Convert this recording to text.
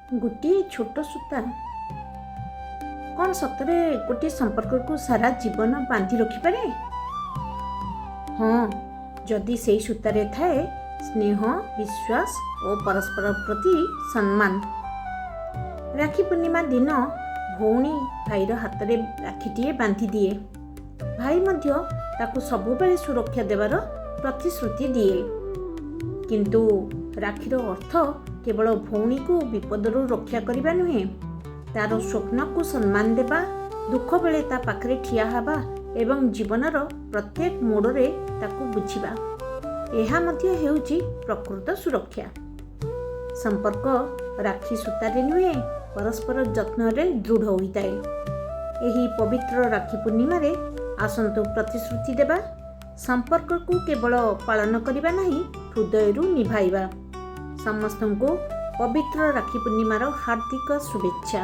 ଗୋଟିଏ ଛୋଟ ସୂତା କ'ଣ ସତରେ ଗୋଟିଏ ସମ୍ପର୍କକୁ ସାରା ଜୀବନ ବାନ୍ଧି ରଖିପାରେ? ହଁ, ଯଦି ସେଇ ସୂତାରେ ଥାଏ ସ୍ନେହ, ବିଶ୍ୱାସ ଓ ପରସ୍ପର ପ୍ରତି ସମ୍ମାନ। ରାକ୍ଷୀ ପୂର୍ଣ୍ଣିମା ଦିନ ଭଉଣୀ ଭାଇର ହାତରେ ରାକ୍ଷୀଟିଏ ବାନ୍ଧି ଦିଏ। ଭାଇ ମଧ୍ୟ ତାକୁ ସବୁବେଳେ ସୁରକ୍ଷା ଦେବାର ପ୍ରତିଶ୍ରୁତି ଦିଏ। କିନ୍ତୁ ରାକ୍ଷୀର ଅର୍ଥ କେବଳ ଭଉଣୀକୁ ବିପଦରୁ ରକ୍ଷା କରିବା ନୁହେଁ, ତାର ସ୍ୱପ୍ନକୁ ସମ୍ମାନ ଦେବା, ଦୁଃଖ ବେଳେ ତା ପାଖରେ ଠିଆ ହେବା ଏବଂ ଜୀବନର ପ୍ରତ୍ୟେକ ମୋଡ଼ରେ ତାକୁ ବୁଝିବା। ଏହା ମଧ୍ୟ ହେଉଛି ପ୍ରକୃତ ସୁରକ୍ଷା। ସମ୍ପର୍କ ରାକ୍ଷୀ ସୂତାରେ ନୁହେଁ, ପରସ୍ପର ଯତ୍ନରେ ଦୃଢ଼ ହୋଇଥାଏ। ଏହି ପବିତ୍ର ରାକ୍ଷୀ ପୂର୍ଣ୍ଣିମାରେ ଆସନ୍ତୁ ପ୍ରତିଶ୍ରୁତି ଦେବା, ସମ୍ପର୍କକୁ କେବଳ ପାଳନ କରିବା ନାହିଁ, ହୃଦୟରୁ ନିଭାଇବା। ସମସ୍ତଙ୍କୁ ପବିତ୍ର ରାକ୍ଷୀ ପୂର୍ଣ୍ଣିମାର ହାର୍ଦ୍ଦିକ ଶୁଭେଚ୍ଛା।